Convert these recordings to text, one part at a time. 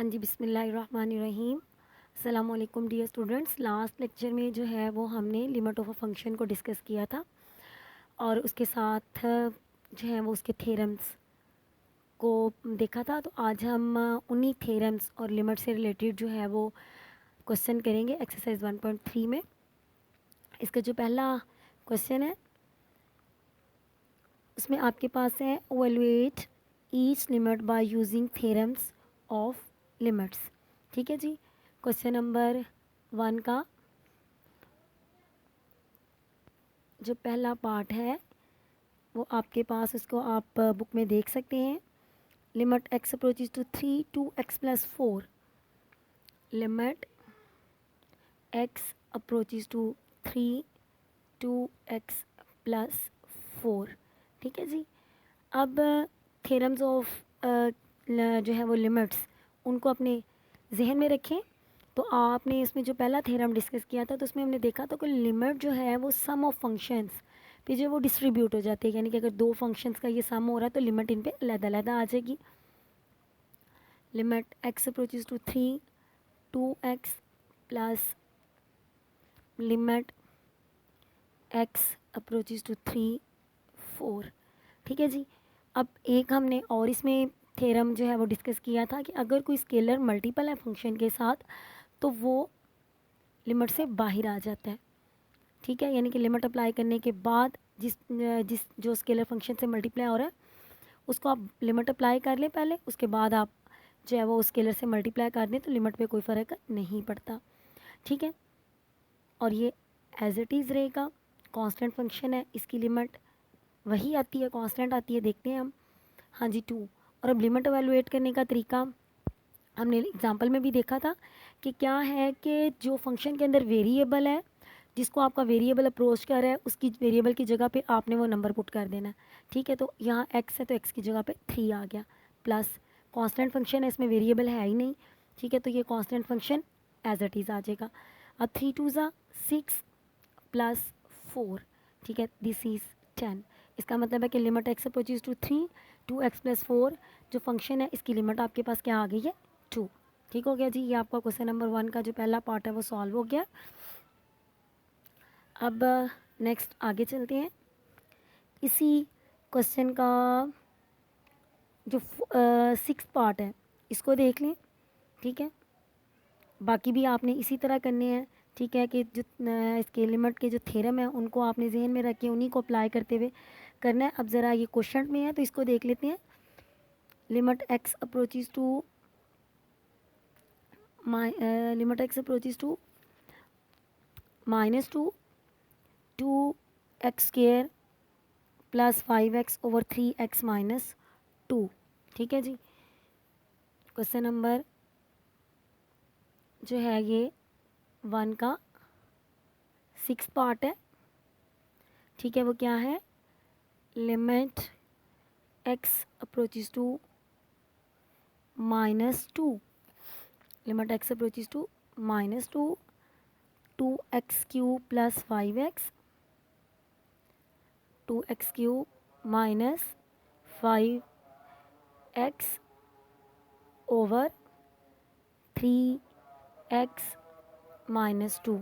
हाँ जी, बिस्मिल्लाहिर्रहमानिर्रहीम। अस्सलाम वालेकुम डियर स्टूडेंट्स। लास्ट लेक्चर में जो है वो हमने लिमिट ऑफ अ फंक्शन को डिस्कस किया था और उसके साथ जो है वो उसके थ्योरम्स को देखा था। तो आज हम उन्हीं थ्योरम्स और लिमिट से रिलेटेड जो है वो क्वेश्चन करेंगे एक्सरसाइज 1.3 में। इसका जो पहला क्वेश्चन है उसमें आपके पास है evaluate each limit by using theorems of limits. ठीक है जी। क्वेश्चन नंबर 1 का जो पहला पार्ट है वो आपके पास, उसको आप बुक में देख सकते हैं। Limit x approaches to 3 2x+4, limit x approaches to 3 2x+4। ठीक है जी। अब थ्योरम्स ऑफ जो है वो लिमिट्स, उनको अपने जहन में रखें। तो आपने इसमें जो पहला थ्योरम डिस्कस किया था तो उसमें हमने देखा था कि लिमिट जो है वो सम ऑफ फंक्शंस पे जो वो डिस्ट्रीब्यूट हो जाती है, यानी कि अगर दो फंक्शंस का ये सम हो रहा है तो लिमिट इन पे अलग-अलग आ जाएगी। Limit x approaches to 3 2x plus limit x approaches to 3 4। ठीक है जी। अब एक हमने और इसमें थ्योरम जो है वो डिस्कस किया था कि अगर कोई स्केलर मल्टीपल है फंक्शन के साथ तो वो लिमिट से बाहर आ जाता है। ठीक है, यानी कि लिमिट अप्लाई करने के बाद जिस जिस जो स्केलर फंक्शन से मल्टीप्लाई हो रहा है उसको आप लिमिट अप्लाई कर लें पहले, उसके बाद आप जो है वो स्केलर से मल्टीप्लाई कर दें तो लिमिट पे कोई फ़र्क नहीं पड़ता। ठीक है, और ये एज इट इज़ रहेगा। कांस्टेंट फंक्शन है, इसकी लिमिट वही आती है, कांस्टेंट आती है। देखते हैं हम। हाँ जी 2। और अब लिमिट एवेलुएट करने का तरीका हमने एग्जांपल में भी देखा था कि क्या है कि जो फंक्शन के अंदर वेरिएबल है, जिसको आपका वेरिएबल अप्रोच कर रहा है, उसकी वेरिएबल की जगह पे आपने वो नंबर पुट कर देना है। ठीक है, तो यहाँ x है तो x की जगह पे 3 आ गया, प्लस कांस्टेंट फंक्शन है, इसमें वेरिएबल है ही नहीं। ठीक है, तो ये constant function as it is आ जाएगा। अब 3 2 ज़ा 6 प्लस 4। ठीक है, दिस इज़ 10। इसका मतलब है कि limit x approaches to 3 2x+4 जो फंक्शन है इसकी लिमिट आपके पास क्या आ गई है 2। ठीक हो गया जी। ये आपका क्वेश्चन नंबर 1 का जो पहला पार्ट है वो सॉल्व हो गया। अब नेक्स्ट आगे चलते हैं। इसी क्वेश्चन का जो 6 पार्ट है इसको देख लें। ठीक है, बाकी भी आपने इसी तरह करने हैं। ठीक है, कि जो इसके लिमिट के जो थ्योरम है उनको आपने जहन में रख के उन्हीं को अप्लाई करते हुए करना है। अब ज़रा ये क्वेश्चन में है तो इसको देख लेते हैं। Limit x approaches to limit x approaches to -2 2x² plus 5x/3x-2। ठीक है जी। क्वेश्चन नंबर जो है ये 1 का 6 पार्ट है। ठीक है, वो क्या है? Limit x approaches to -2, limit x approaches to -2 2x³ plus 5x 2x³ minus 5x/3x-2।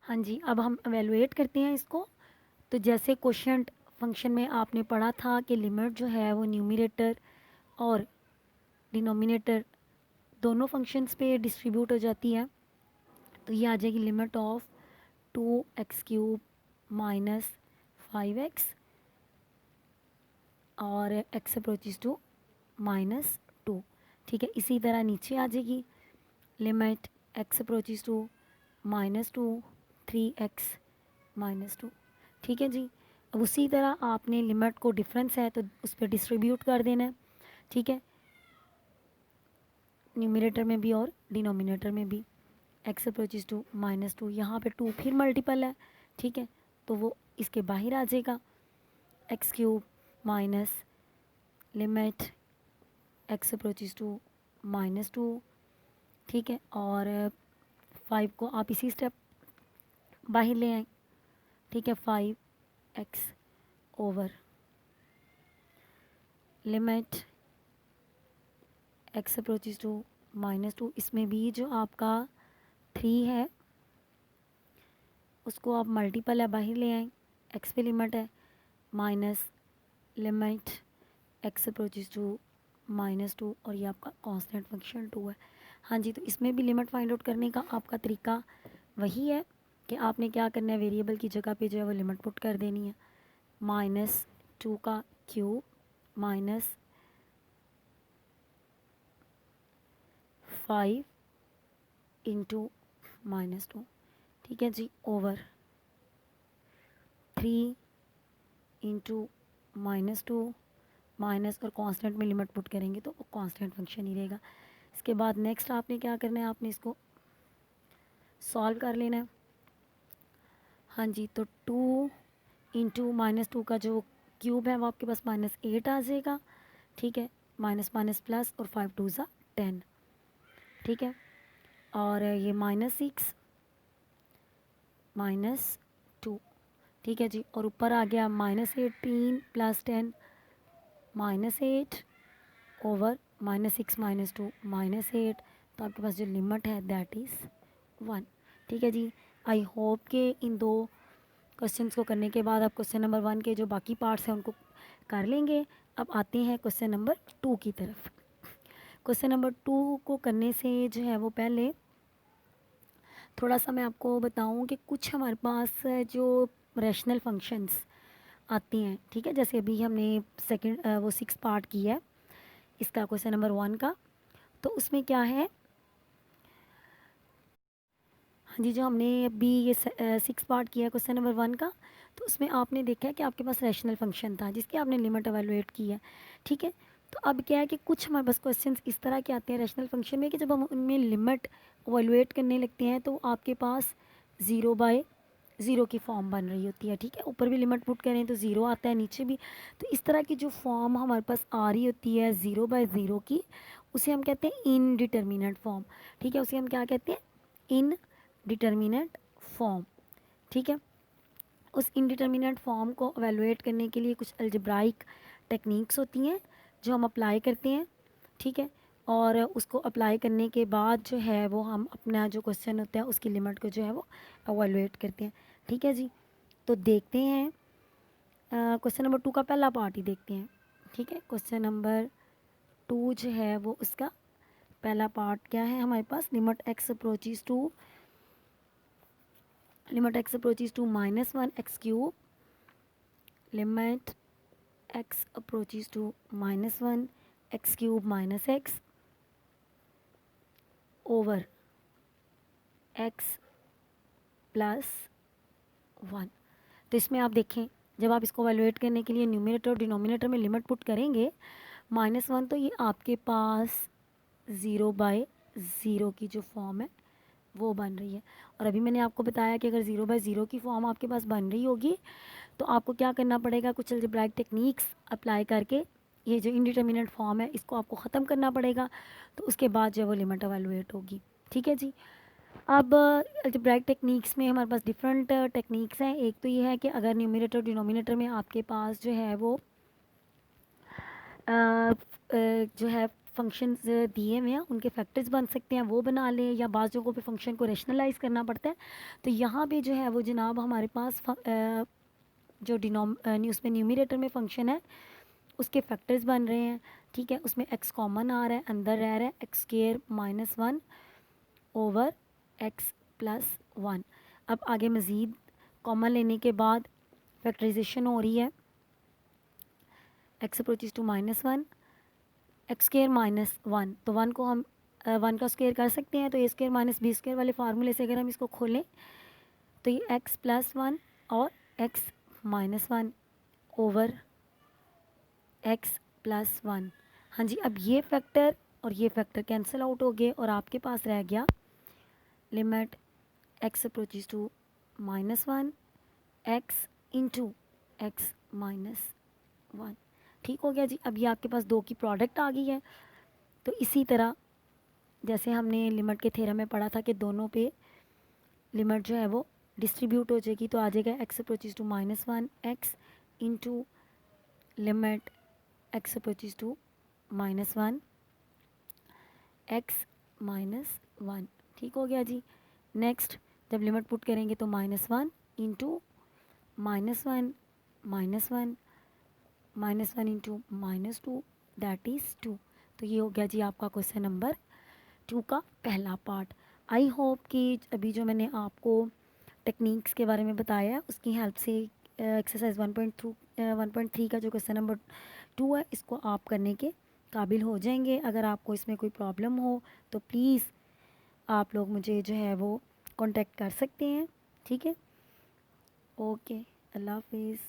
हाँ जी, अब हम एवेलुएट करते हैं इसको। तो जैसे क्वोशंट फंक्शन में आपने पढ़ा था कि लिमिट जो है वो न्यूमरेटर और डिनोमिनेटर दोनों फंक्शंस पे डिस्ट्रीब्यूट हो जाती है। तो ये आ जाएगी limit of 2x³ minus 5x और x अप्रोचेज टू -2। ठीक है, इसी तरह नीचे आ जाएगी limit x approaches to -2 3x-2। ठीक है जी। अब उसी तरह आपने लिमिट को, डिफरेंस है तो उस पर डिस्ट्रीब्यूट कर देना है। ठीक है, न्यूमरेटर में भी और डिनोमिनेटर में भी। x अप्रोचेज टू -2, यहाँ पे 2 फिर मल्टीपल है। ठीक है, तो वो इसके बाहर आ जाएगा। x³ minus limit x approaches to -2। ठीक है, और 5 को आप इसी स्टेप बाहर ले आए। ठीक है, 5x over limit x approaches to -2, इसमें भी जो आपका 3 है उसको आप मल्टीपल है बाहर ले आए, एक्स पे लिमिट है minus limit x approaches to -2 और ये आपका कांस्टेंट फंक्शन 2 है। हाँ जी, तो इसमें भी लिमिट फाइंड आउट करने का आपका तरीका वही है कि आपने क्या करना है, वेरिएबल की जगह पे जो है वो लिमिट पुट कर देनी है। -2 का क्यूब माइनस 5 इंटू -2, ठीक है जी, ओवर 3 इंटू -2 माइनस और कांस्टेंट में लिमिट पुट करेंगे तो वो कांस्टेंट फंक्शन ही रहेगा। इसके बाद नेक्स्ट आपने क्या करना है, आपने इसको सॉल्व कर लेना है। हाँ जी, तो 2 इंटू -2 का जो क्यूब है वो आपके पास -8 आ जाएगा, ठीक है, माइनस माइनस प्लस और 5 2 ज़ा 10, ठीक है, और ये -6 -2, ठीक है जी, और ऊपर आ गया -18 + 10 -8 ओवर -6 -2 -8, तो आपके पास जो लिमिट है दैट इज़ 1, ठीक है जी। आई होप कि इन दो क्वेश्चंस को करने के बाद आप क्वेश्चन नंबर 1 के जो बाकी पार्ट्स हैं उनको कर लेंगे। अब आते हैं क्वेश्चन नंबर 2 की तरफ। क्वेश्चन नंबर 2 को करने से जो है वो पहले थोड़ा सा मैं आपको बताऊं कि कुछ हमारे पास जो रैशनल फंक्शंस आती हैं, ठीक है, जैसे अभी हमने सेकंड वो 6 पार्ट किया है इसका क्वेश्चन नंबर 1 का, तो उसमें क्या है, हाँ जी, जो हमने अभी ये 6 पार्ट किया है क्वेश्चन नंबर 1 का, तो उसमें आपने देखा है कि आपके पास रैशनल फंक्शन था जिसकी आपने लिमिट एवेलुएट की है, ठीक है। तो अब क्या है कि कुछ हमारे पास क्वेश्चंस इस तरह के आते हैं रैशनल फंक्शन में कि जब हम उनमें लिमिट एवेलुएट करने लगते हैं तो आपके पास 0/0 की फॉर्म बन रही होती है, ठीक है, ऊपर भी लिमिट पुट करें तो 0 आता है, नीचे भी। तो इस तरह की जो फॉर्म हमारे पास आ रही होती है 0/0 की, उसे हम कहते हैं इनडिटर्मिनेट फॉर्म, ठीक है, उसे हम क्या कहते हैं, इन डिटर्मिनेंट फॉर्म, ठीक है। उस इनडिटर्मिनेंट फॉर्म को एवेलुएट करने के लिए कुछ अलजेब्राइक टेक्निक्स होती हैं जो हम अप्लाई करते हैं, ठीक है, और उसको अप्लाई करने के बाद जो है वो हम अपना जो क्वेश्चन होता है उसकी लिमिट को जो है वो एवेलुएट करते हैं, ठीक है जी। तो देखते हैं क्वेश्चन नंबर 2 का पहला पार्ट ही देखते हैं, ठीक है। क्वेश्चन नंबर 2 जो है वो उसका पहला पार्ट क्या है हमारे पास, limit x approaches to -1 x cube, limit x approaches to -1 x cube minus x over x plus 1। तो इसमें आप देखें जब आप इसको वैल्यूएट करने के लिए न्यूमरेटर और डिनोमिनेटर में लिमिट पुट करेंगे -1, तो ये आपके पास 0/0 की जो फॉर्म है वो बन रही है। और अभी मैंने आपको बताया कि अगर 0/0 की फॉर्म आपके पास बन रही होगी तो आपको क्या करना पड़ेगा, कुछ अलजेब्राइक टेक्निक्स अप्लाई करके ये जो इनडिटर्मिनेट फॉर्म है इसको आपको ख़त्म करना पड़ेगा, तो उसके बाद जो है वो लिमिट एवेलुएट होगी, ठीक है जी। अब अलजेब्राइक टेक्निक्स में हमारे पास डिफरेंट टेक्निक्स हैं। एक तो ये है कि अगर न्यूमरेटर डिनोमिनेटर में आपके पास जो है वो जो है फंक्शंस दिए हुए हैं उनके फैक्टर्स बन सकते हैं, वो बना लें, या बाज़ जगहों पे फंक्शन को रेशनलाइज करना पड़ता है। तो यहाँ पे जो है वो जनाब हमारे पास जो उसमें न्यूमरेटर में फंक्शन है उसके फैक्टर्स बन रहे हैं, ठीक है, उसमें एक्स कॉमन आ रहा है, अंदर रह रहा है x² -1 ओवर x प्लस 1। अब आगे मज़ीद कॉमन लेने के बाद फैक्टराइजेशन हो रही है, x अप्रोचेज टू -1 x² -1, तो 1 को हम 1 का स्क्वायर कर सकते हैं, तो a² - b² वाले फार्मूले से अगर हम इसको खोलें तो ये x प्लस 1 और x -1 ओवर x प्लस 1। हाँ जी, अब ये फैक्टर और ये फैक्टर कैंसिल आउट हो गए और आपके पास रह गया limit x approaches to -1 x into x minus 1, ठीक हो गया जी। अब ये आपके पास दो की प्रोडक्ट आ गई है। तो इसी तरह जैसे हमने लिमिट के थ्योरम में पढ़ा था कि दोनों पे लिमिट जो है वो डिस्ट्रीब्यूट हो जाएगी, तो आ जाएगा x approaches to -1 x into limit x approaches to -1 x -1। ठीक हो गया जी। नेक्स्ट जब लिमिट पुट करेंगे तो -1 इंटू -1 -1 -1 इंटू -2 दैट इज़ 2। तो ये हो गया जी आपका क्वेश्चन नंबर 2 का पहला पार्ट। आई होप कि अभी जो मैंने आपको टेक्निक्स के बारे में बताया है उसकी हेल्प से एक्सरसाइज 1.3 का जो क्वेश्चन नंबर 2 है इसको आप करने के काबिल हो जाएंगे। अगर आपको इसमें कोई प्रॉब्लम हो तो प्लीज़ आप लोग मुझे जो है वो कांटेक्ट कर सकते हैं। ठीक है, ओके, अल्लाह हाफिज़।